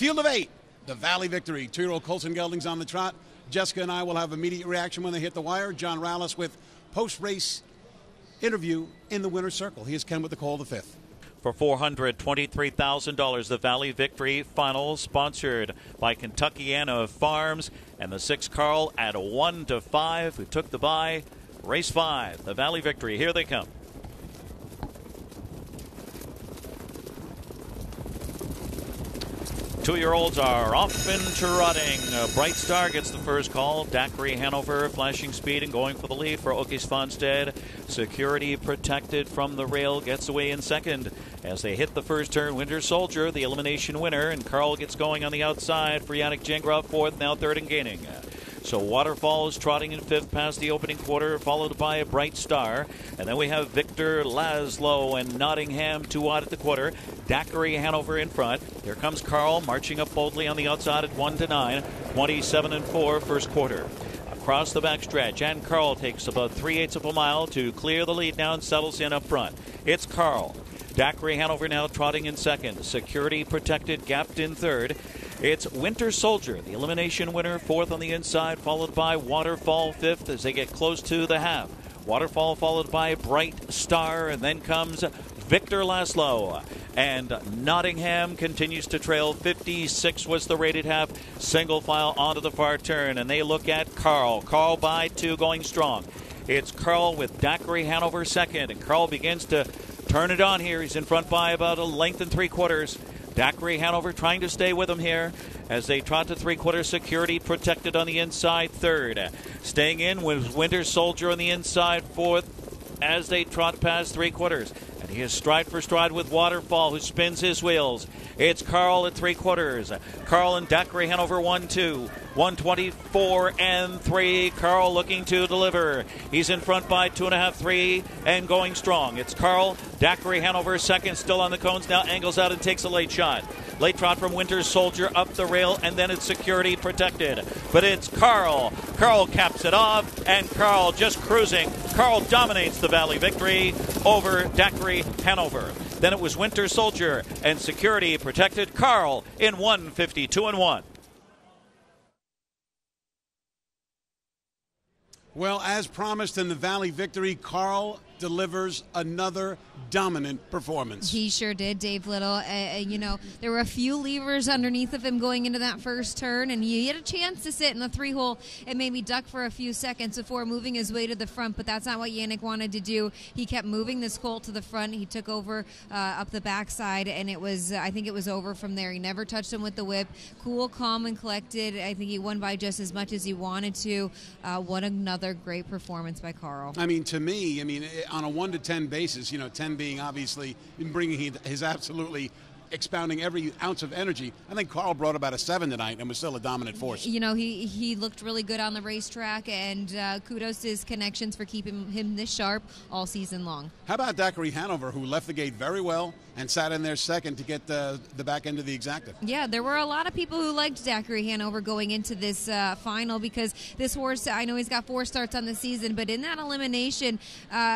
Field of 8, the Valley Victory. 2-year-old Colson Gelding's on the trot. Jessica and I will have immediate reaction when they hit the wire. John Rallis with post-race interview in the winner's circle. Here's Ken with the call, the 5th. For $423,000, the Valley Victory Final, sponsored by Kentuckiana Farms, and the 6 Karl at 1-5, who took the bye. Race 5, the Valley Victory. Here they come. Two-year-olds are off and trotting. Bright Star gets the first call. Daiquiri Hanover flashing speed and going for the lead for Oakes Fonstead. Security Protected from the rail gets away in second. As they hit the first turn, Winter Soldier, the elimination winner, and Karl gets going on the outside for Yannick Gingras, fourth, now third and gaining. So Waterfall is trotting in fifth past the opening quarter, followed by a Bright Star. And then we have Victor Laszlo and Nottingham 2 wide at the quarter. Daiquiri Hanover in front. Here comes Karl marching up boldly on the outside at 1-9. 27-4 first quarter. Across the backstretch, and Karl takes about 3/8 of a mile to clear the lead now and settles in up front. It's Karl. Daiquiri Hanover now trotting in second. Security Protected gapped in third. It's Winter Soldier, the elimination winner, fourth on the inside, followed by Waterfall fifth as they get close to the half. Waterfall followed by Bright Star, and then comes Victor Laszlo. And Nottingham continues to trail. 56 was the rated half. Single file onto the far turn, and they look at Karl. Karl by 2 going strong. It's Karl with Daiquiri Hanover second, and Karl begins to turn it on here. He's in front by about 1 3/4 lengths. Daiquiri Hanover trying to stay with him here as they trot to 3/4. Security Protected on the inside third. Staying in with Winter Soldier on the inside fourth as they trot past 3/4. And he is stride for stride with Waterfall, who spins his wheels. It's Karl at 3/4. Karl and Daiquiri Hanover 1-2. 124 and 3. Karl looking to deliver. He's in front by 2.5, 3, and going strong. It's Karl. Daiquiri Hanover second, still on the cones now, angles out and takes a late shot. Late trot from Winter Soldier up the rail, and then it's Security Protected. But it's Karl. Karl caps it off, and Karl just cruising. Karl dominates the Valley Victory over Daiquiri Hanover. Then it was Winter Soldier and Security Protected. Karl in 1:52-1. Well, as promised in the Valley Victory, Karl delivers another dominant performance. He sure did, Dave Little. There were a few levers underneath of him going into that first turn, and he had a chance to sit in the 3-hole and maybe duck for a few seconds before moving his way to the front, but that's not what Yannick wanted to do. He kept moving this colt to the front. He took over up the backside, and I think it was over from there. He never touched him with the whip. Cool, calm, and collected. I think he won by just as much as he wanted to. What another great performance by Karl. To me, on a 1 to 10 basis, 10 being obviously bringing his absolutely expounding every ounce of energy, I think Karl brought about a 7 tonight and was still a dominant force. He looked really good on the racetrack, and kudos to his connections for keeping him this sharp all season long. How about Daiquiri Hanover, who left the gate very well and sat in there second to get the back end of the exacta? Yeah, there were a lot of people who liked Daiquiri Hanover going into this final, because this horse, I know he's got 4 starts on the season, but in that elimination,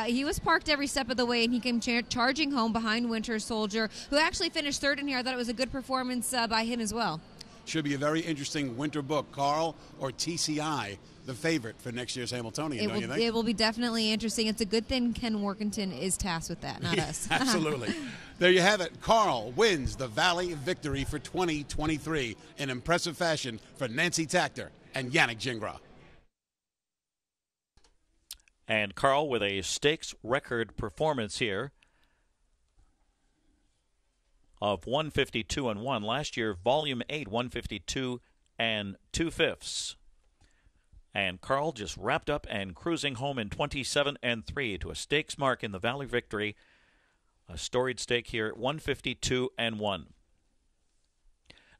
he was parked every step of the way, and he came charging home behind Winter Soldier, who actually finished third in here. I thought it was a good performance by him as well. Should be a very interesting winter book. Karl or TCI, the favorite for next year's Hamiltonian, don't you think? It will be definitely interesting. It's a good thing Ken Workington is tasked with that, not us. Absolutely. There you have it. Karl wins the Valley Victory for 2023 in impressive fashion for Nancy Takter and Yannick Gingras. And Karl with a stakes record performance here of 152-1. Last year, Volume 8, 152 2/5. And Karl just wrapped up and cruising home in 27-3 to a stakes mark in the Valley Victory. A storied stake here at 152-1.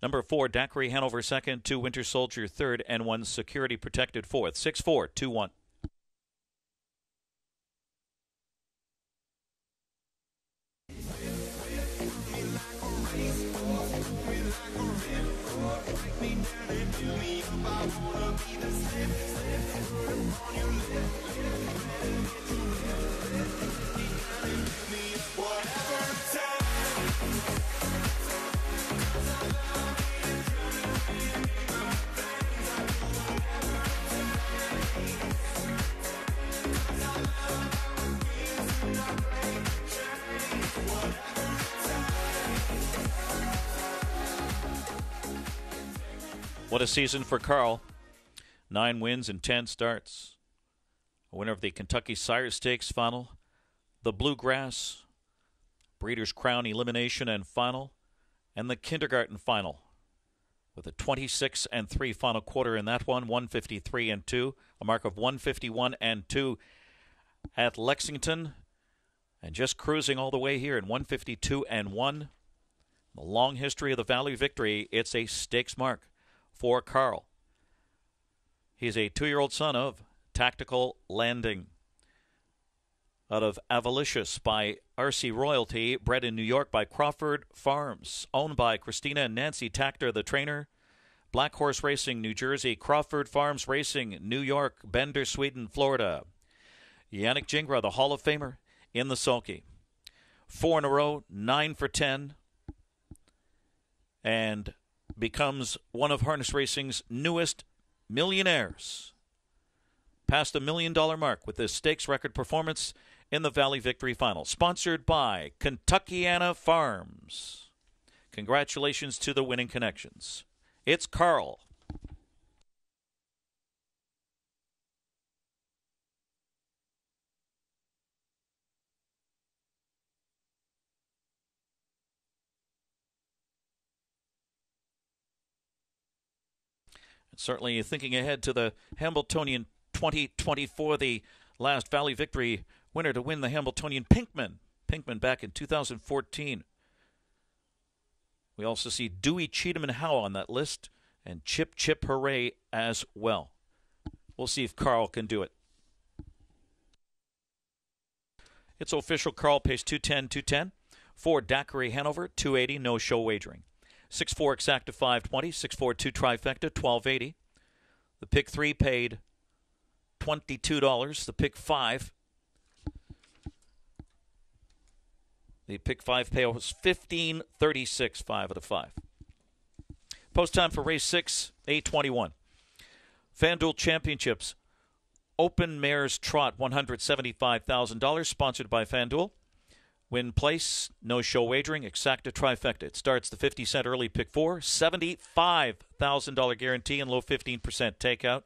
Number 4, Daiquiri Hanover second, 2 Winter Soldier third, and 1 Security Protected fourth. 6-4, 2-1. What a season for Karl. 9 wins in 10 starts. A winner of the Kentucky Sire Stakes final, the Bluegrass, Breeders' Crown Elimination and Final, and the Kindergarten Final. With a 26-3 final quarter in that one, 153-2, a mark of 151-2 at Lexington, and just cruising all the way here in 152-1. The long history of the Valley Victory, it's a stakes mark for Karl. He's a 2-year-old son of Tactical Landing out of Avalicious by R.C. Royalty, bred in New York by Crawford Farms, owned by Christina and Nancy Takter, the trainer. Black Horse Racing, New Jersey. Crawford Farms Racing, New York. Bender, Sweden, Florida. Yannick Gingras, the Hall of Famer, in the sulky. 4 in a row, 9 for 10, and becomes one of harness racing's newest millionaires. Past the $1 million mark with this stakes record performance in the Valley Victory Final. Sponsored by Kentuckiana Farms. Congratulations to the winning connections. It's Karl. Certainly thinking ahead to the Hambletonian 2024, the last Valley Victory winner to win the Hambletonian, Pinkman. Pinkman back in 2014. We also see Dewey, Cheatham, and Howe on that list, and Chip Hooray as well. We'll see if Karl can do it. It's official. Karl pays 210. For Daiquiri Hanover, 280, no show wagering. 6-4 exacta 520, 6-4 2 trifecta 1280. The pick 3 paid $22. The pick 5 payout was $15.36, 5 of the 5. Post time for race 6, 8:21. FanDuel Championships Open Mares Trot, $175,000, sponsored by FanDuel. Win place, no show wagering, exacta trifecta. It starts the 50-cent early pick 4, $75,000 guarantee and low 15% takeout.